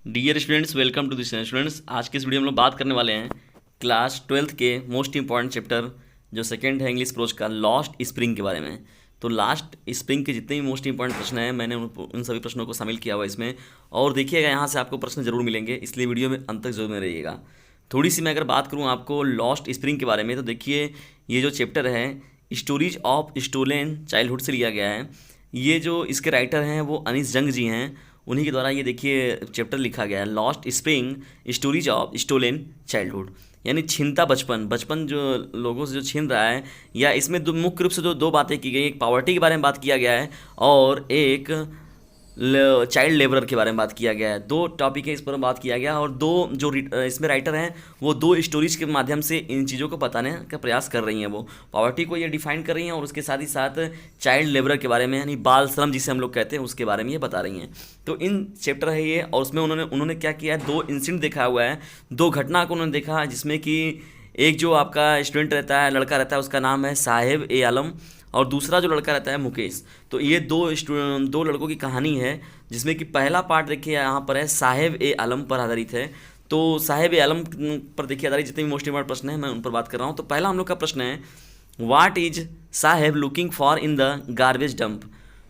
Dear students, welcome to this channel. Students, आज के इस वीडियो में हम लोग बात करने वाले हैं क्लास 12th के मोस्ट इंपॉर्टेंट चैप्टर जो सेकंड है इंग्लिश प्रोज का, लॉस्ट स्प्रिंग के बारे में। तो लास्ट स्प्रिंग के जितने भी मोस्ट इंपॉर्टेंट प्रश्न हैं मैंने उन सभी प्रश्नों को शामिल किया हुआ है इसमें। और देखिएगा, यहाँ से आपको प्रश्न जरूर मिलेंगे, इसलिए वीडियो में अंत तक जरूर में रहिएगा। थोड़ी सी मैं अगर बात करूँ आपको लॉस्ट स्प्रिंग के बारे में, तो देखिए ये जो चैप्टर है स्टोरीज ऑफ स्टोलन चाइल्डहुड से लिया गया है। ये जो इसके राइटर हैं वो अनीस जंग जी हैं, उन्हीं के द्वारा ये देखिए चैप्टर लिखा गया है, Lost Spring Stories of Stolen Childhood, यानी छीनता बचपन। बचपन जो लोगों से जो छीन रहा है, या इसमें मुख्य रूप से जो दो बातें की गई, एक पॉवर्टी के बारे में बात किया गया है और एक चाइल्ड लेबरर के बारे में बात किया गया है। दो टॉपिक है इस पर बात किया गया, और दो जो इसमें राइटर हैं वो दो स्टोरीज के माध्यम से इन चीज़ों को बताने का प्रयास कर रही हैं। वो पॉवर्टी को ये डिफाइन कर रही हैं और उसके साथ ही साथ चाइल्ड लेबरर के बारे में, यानी बाल श्रम जिसे हम लोग कहते हैं, उसके बारे में ये बता रही हैं। तो इन चैप्टर है ये, और उसमें उन्होंने क्या किया है, दो इंसिडेंट देखा हुआ है, दो घटना को उन्होंने देखा है, जिसमें कि एक जो आपका स्टूडेंट रहता है, लड़का रहता है, उसका नाम है साहिब ए आलम, और दूसरा जो लड़का रहता है मुकेश। तो ये दो लड़कों की कहानी है, जिसमें कि पहला पार्ट देखिए यहाँ पर है साहिब ए आलम पर आधारित है। तो साहिब ए आलम पर देखिए आधारित जितने भी मोस्ट इंपॉर्टेंट प्रश्न हैं मैं उन पर बात कर रहा हूँ। तो पहला हम लोग का प्रश्न है, what is Saheb looking for in the garbage dump,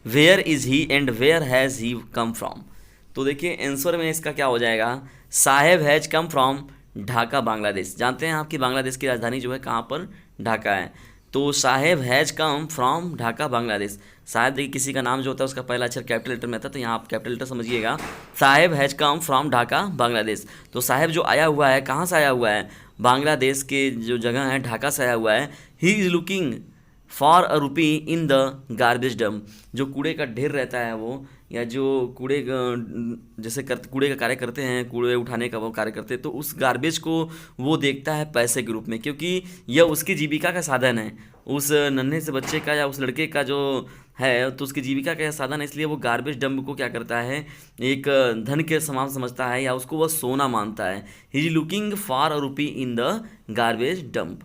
where is he and where has he come from. तो देखिए आंसर में इसका क्या हो जाएगा, Saheb has come from Dhaka Bangladesh. जानते हैं आपकी बांग्लादेश की राजधानी जो है कहाँ पर, ढाका है। तो Saheb has come from Dhaka Bangladesh. शायद देखिए किसी का नाम जो होता है उसका पहला अक्षर कैपिटल लेटर में आता है, तो यहाँ आप कैपिटल लेटर समझिएगा। Saheb has come from Dhaka Bangladesh. तो साहेब जो आया हुआ है, कहाँ से आया हुआ है, बांग्लादेश के जो जगह है ढाका से आया हुआ है। He is looking for a rupee in the garbage dump. जो कूड़े का ढेर रहता है वो, या जो कूड़े का कार्य करते हैं, कूड़े उठाने का वो कार्य करते हैं, तो उस गार्बेज को वो देखता है पैसे के रूप में, क्योंकि यह उसकी जीविका का साधन है। उस नन्हे से बच्चे का या उस लड़के का जो है, तो उसकी जीविका का साधन है, इसलिए वो गार्बेज डंप को क्या करता है, एक धन के समान समझता है, या उसको वह सोना मानता है। He is looking for a rupee in the garbage dump.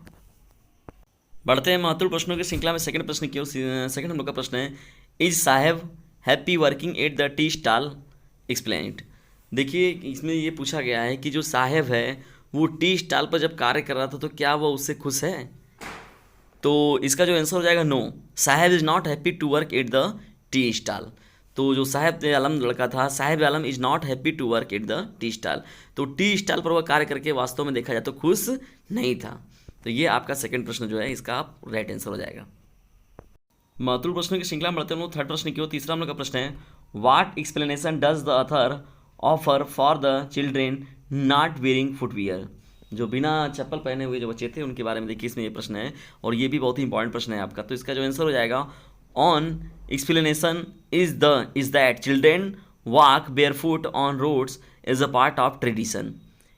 बढ़ते हैं महत्वपूर्ण प्रश्नों की श्रृंखला में। सेकंड प्रश्न की ओर। सेकंड हम लोग का प्रश्न है, is Saheb happy working at the tea stall, explain it. देखिए इसमें ये पूछा गया है कि जो साहेब है वो टी स्टॉल पर जब कार्य कर रहा था, तो क्या वो उससे खुश है। तो इसका जो आंसर हो जाएगा no, Saheb is not happy to work at the tea stall. तो जो साहेब आलम लड़का था, Saheb Alam is not happy to work at the tea stall. तो टी स्टॉल पर वह कार्य करके वास्तव में देखा जाए तो खुश नहीं था। तो ये आपका सेकंड प्रश्न जो है, इसका आप राइट आंसर हो जाएगा। महत्वपूर्ण प्रश्नों की श्रृंखला में बढ़ते हैं हम लोग थर्ड प्रश्न की ओर। तीसरा हम लोग का प्रश्न है, what explanation does the author offer for the children not wearing footwear. जो बिना चप्पल पहने हुए जो बच्चे थे उनके बारे में देखिए इसमें ये प्रश्न है, और ये भी बहुत ही इंपॉर्टेंट प्रश्न है आपका। तो इसका जो आंसर हो जाएगा, on explanation is that children walk barefoot on roads is a part of tradition.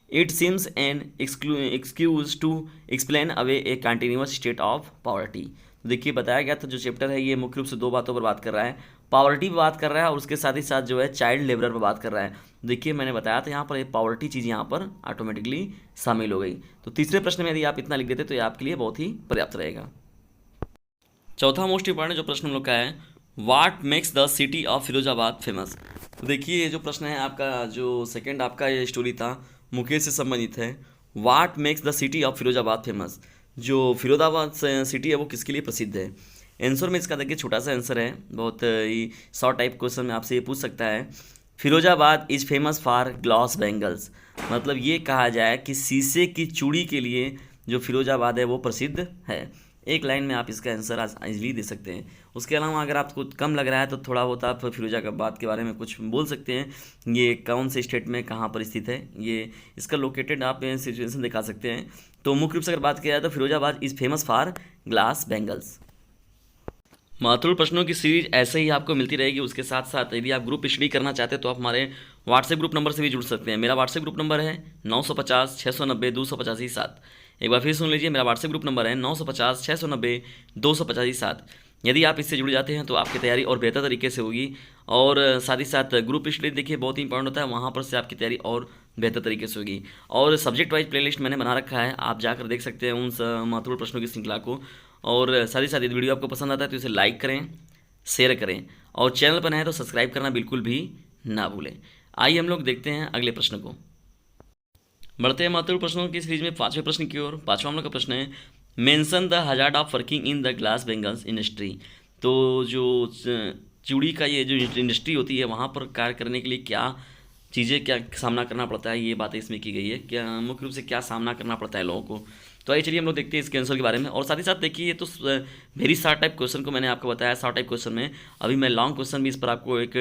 It seems an excuse to explain away a continuous state of poverty. तो देखिए बताया गया था जो चैप्टर है ये मुख्य रूप से दो बातों पर बात कर रहा है, पॉवर्टी पर बात कर रहा है और उसके साथ ही साथ जो है चाइल्ड लेबरर पर बात कर रहा है। देखिए मैंने बताया था यहाँ पर ये पॉवर्टी चीज़ यहाँ पर ऑटोमेटिकली शामिल हो गई। तो तीसरे प्रश्न में यदि आप इतना लिख देते तो ये आपके लिए बहुत ही पर्याप्त रहेगा। चौथा मोस्ट इंपॉर्टेंट जो प्रश्न हम लोग का है, what makes the city of Firozabad famous. तो देखिए ये जो प्रश्न है आपका, जो सेकंड आपका ये स्टोरी था मुकेश से संबंधित है। What makes the city of Firozabad famous. जो फिरोजाबाद सिटी है वो किसके लिए प्रसिद्ध है। आंसर में इसका देखिए छोटा सा आंसर है, बहुत ही शॉर्ट टाइप क्वेश्चन में आपसे ये पूछ सकता है, Firozabad is famous for glass bangles. मतलब ये कहा जाए कि शीशे की चूड़ी के लिए जो फिरोजाबाद है वो प्रसिद्ध है। एक लाइन में आप इसका आंसर इजली दे सकते हैं। उसके अलावा अगर आपको कम लग रहा है तो थोड़ा बहुत आप फिरोजाबाद के बारे में कुछ बोल सकते हैं, ये कौन से स्टेट में कहाँ पर स्थित है, ये इसका लोकेटेड आप सिचुएशन दिखा सकते हैं। तो मुख्य रूप से अगर बात किया जाए तो Firozabad is famous for glass bangles. महत्वपूर्ण प्रश्नों की सीरीज ऐसे ही आपको मिलती रहेगी। उसके साथ साथ यदि आप ग्रुप स्टडी करना चाहते हैं तो आप हमारे व्हाट्सएप ग्रुप नंबर से भी जुड़ सकते हैं। मेरा व्हाट्सएप ग्रुप नंबर है 950 690 285 7। एक बार फिर सुन लीजिए, मेरा व्हाट्सएप ग्रुप नंबर है 950 690 285 7। यदि आप इससे जुड़ जाते हैं तो आपकी तैयारी और बेहतर तरीके से होगी, और साथ ही साथ ग्रुप स्टडी देखिए बहुत ही इंपॉर्टेंट होता है, वहाँ पर से आपकी तैयारी और बेहतर तरीके से होगी। और सब्जेक्ट वाइज प्लेलिस्ट मैंने बना रखा है, आप जाकर देख सकते हैं उन महत्वपूर्ण प्रश्नों की श्रृंखला को। और साथ ही साथ यदि वीडियो आपको पसंद आता है तो इसे लाइक करें, शेयर करें, और चैनल पर नए हैं तो सब्सक्राइब करना बिल्कुल भी ना भूलें। आइए हम लोग देखते हैं अगले प्रश्न को। बढ़ते हैं महत्वपूर्ण प्रश्नों की सीरीज में 5वें प्रश्न की ओर। 5वां हम लोग का प्रश्न है, mention the hazard of working in the glass bangles industry. तो जो चूड़ी का ये जो इंडस्ट्री होती है वहाँ पर कार्य करने के लिए क्या चीज़ें, क्या सामना करना पड़ता है, ये बातें इसमें की गई है। क्या मुख्य रूप से क्या सामना करना पड़ता है लोगों को। तो आइए चलिए हम लोग देखते हैं इसके आंसर के बारे में। और साथ ही साथ देखिए, ये तो वेरी शॉर्ट टाइप क्वेश्चन को मैंने आपको बताया, शॉर्ट टाइप क्वेश्चन में अभी मैं लॉन्ग क्वेश्चन भी इस पर आपको एक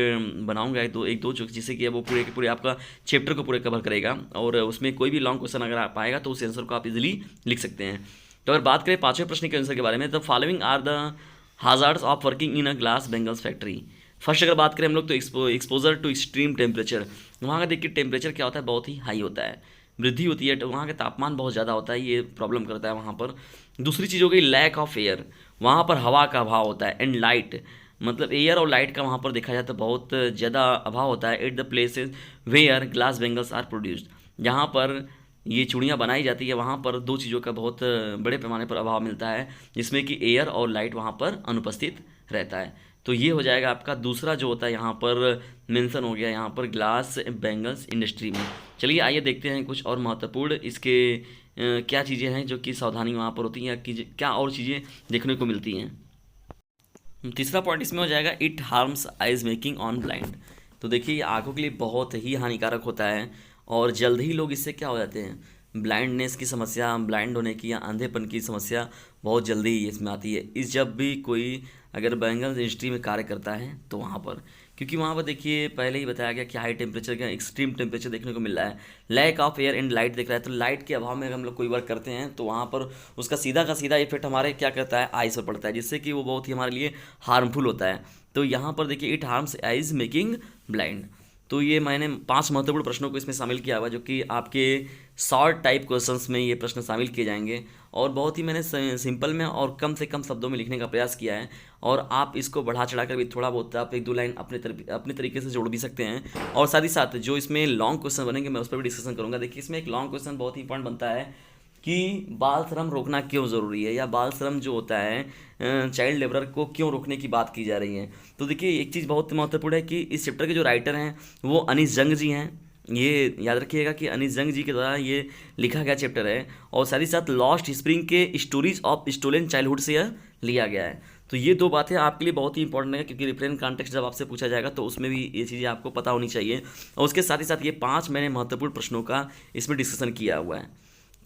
बनाऊंगा, एक दो जिससे कि वो पूरे के पूरे आपका चैप्टर को पूरे कवर करेगा। और उसमें कोई भी लॉन्ग क्वेश्चन अगर आप आएगा तो उस आंसर को आप इजीली लिख सकते हैं। तो अगर बात करें 5वें प्रश्न के आंसर के बारे में, the following are the hazards of working in a glass bangles factory. First अगर बात करें हम लोग तो एक्सपोजर टू एक्सट्रीम टेम्परेचर। वहाँ का देखिए टेम्परेचर क्या होता है, बहुत ही हाई होता है, वृद्धि होती है, तो वहाँ का तापमान बहुत ज़्यादा होता है, ये प्रॉब्लम करता है वहाँ पर। दूसरी चीज़ हो गई लैक ऑफ एयर, वहाँ पर हवा का अभाव होता है। एंड लाइट, मतलब एयर और लाइट का वहाँ पर देखा जाता है बहुत ज़्यादा अभाव होता है। At the places where glass bangles are produced, जहाँ पर ये चूड़ियाँ बनाई जाती है वहाँ पर दो चीज़ों का बहुत बड़े पैमाने पर अभाव मिलता है, जिसमें कि एयर और लाइट वहाँ पर अनुपस्थित रहता है। तो ये हो जाएगा आपका दूसरा जो होता है यहाँ पर मेंशन हो गया यहाँ पर ग्लास बेंगल्स इंडस्ट्री में। चलिए आइए देखते हैं कुछ और महत्वपूर्ण इसके क्या चीज़ें हैं जो कि सावधानी वहाँ पर होती हैं, या कि क्या और चीज़ें देखने को मिलती हैं। तीसरा पॉइंट इसमें हो जाएगा, it harms eyes making on blind. तो देखिए ये आंखों के लिए बहुत ही हानिकारक होता है, और जल्द ही लोग इससे क्या हो जाते हैं, ब्लाइंडनेस की समस्या, ब्लाइंड होने की या अंधेपन की समस्या बहुत जल्दी ही इसमें आती है। इस जब भी कोई अगर बैंगल्स इंडस्ट्री में कार्य करता है तो वहाँ पर, क्योंकि वहाँ पर देखिए पहले ही बताया गया कि हाई टेम्परेचर का एक्सट्रीम टेम्परेचर देखने को मिल रहा है, lack of air and light दिख रहा है। तो लाइट के अभाव में अगर हम लोग कोई वर्क करते हैं तो वहाँ पर उसका सीधा का सीधा इफेक्ट हमारे क्या करता है, आइज़ पर पड़ता है, जिससे कि वो बहुत ही हमारे लिए हार्मफुल होता है। तो यहाँ पर देखिए it harms eyes making blind. तो ये मैंने 5 महत्वपूर्ण प्रश्नों को इसमें शामिल किया हुआ, जो कि आपके शॉर्ट टाइप क्वेश्चंस में ये प्रश्न शामिल किए जाएंगे। और बहुत ही मैंने सिंपल में और कम से कम शब्दों में लिखने का प्रयास किया है, और आप इसको बढ़ा चढ़ा कर भी थोड़ा बहुत आप एक दो लाइन अपने तरीके से जोड़ भी सकते हैं। और साथ ही साथ जो इसमें लॉन्ग क्वेश्चन बनेंगे मैं उस पर भी डिस्कशन करूँगा। देखिए इसमें एक लॉन्ग क्वेश्चन बहुत ही इंपॉर्टेंट बनता है कि बाल श्रम रोकना क्यों ज़रूरी है, या बाल श्रम जो होता है चाइल्ड लेबरर को क्यों रोकने की बात की जा रही है। तो देखिए एक चीज़ बहुत महत्वपूर्ण है कि इस चैप्टर के जो राइटर हैं वो अनीस जंग जी हैं। ये याद रखिएगा कि अनीस जंग जी के द्वारा ये लिखा गया चैप्टर है, और साथ ही साथ लॉस्ट स्प्रिंग के स्टोरीज ऑफ स्टोलन चाइल्डहुड से यह लिया गया है। तो ये दो बातें आपके लिए बहुत ही इंपॉर्टेंट है, क्योंकि रेफरेंस कॉन्टेक्स्ट जब आपसे पूछा जाएगा तो उसमें भी ये चीज़ें आपको पता होनी चाहिए। और उसके साथ ही साथ ये 5 मैंने महत्वपूर्ण प्रश्नों का इसमें डिस्कशन किया हुआ है।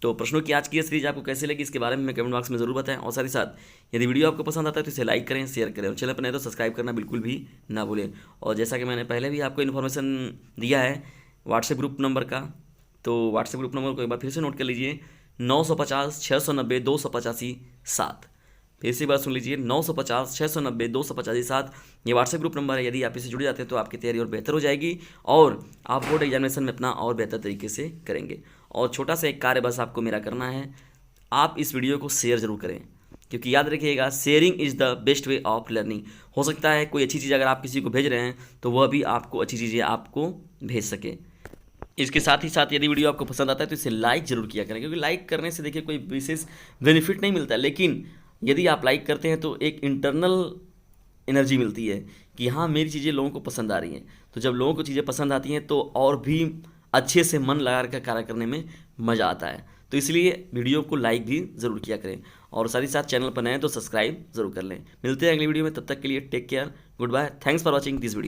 तो प्रश्नों की आज की सीरीज आपको कैसे लगी इसके बारे में मैं कमेंट बॉक्स में ज़रूर बताएं। और साथ ही साथ यदि वीडियो आपको पसंद आता है तो इसे लाइक करें, शेयर करें, और चैनल पर नए तो सब्सक्राइब करना बिल्कुल भी ना भूलें। और जैसा कि मैंने पहले भी आपको इन्फॉर्मेशन दिया है व्हाट्सएप ग्रुप नंबर का, तो व्हाट्सएप ग्रुप नंबर को एक बार फिर से नोट कर लीजिए, 950 690 285 7। फिर से बात सुन लीजिए, 950 690 285 7 ये व्हाट्सएप ग्रुप नंबर है। यदि आप इससे जुड़ जाते हैं तो आपकी तैयारी और बेहतर हो जाएगी, और आप बोर्ड एग्जामिनेशन में अपना और बेहतर तरीके से करेंगे। और छोटा सा एक कार्य बस आपको मेरा करना है, आप इस वीडियो को शेयर जरूर करें, क्योंकि याद रखिएगा sharing is the best way of learning. हो सकता है कोई अच्छी चीज़ अगर आप किसी को भेज रहे हैं तो वह भी आपको अच्छी चीज़ें आपको भेज सके। इसके साथ ही साथ यदि वीडियो आपको पसंद आता है तो इसे लाइक जरूर किया करें, क्योंकि लाइक करने से देखिए कोई विशेष बेनिफिट नहीं मिलता है, लेकिन यदि आप लाइक करते हैं तो एक इंटरनल एनर्जी मिलती है कि हाँ मेरी चीज़ें लोगों को पसंद आ रही हैं। तो जब लोगों को चीज़ें पसंद आती हैं तो और भी अच्छे से मन लगा कर कार्य करने में मज़ा आता है। तो इसलिए वीडियो को लाइक भी ज़रूर किया करें, और साथ ही साथ चैनल पर नए हैं तो सब्सक्राइब जरूर कर लें। मिलते हैं अगली वीडियो में, तब तक के लिए take care, good bye, thanks for watching this video.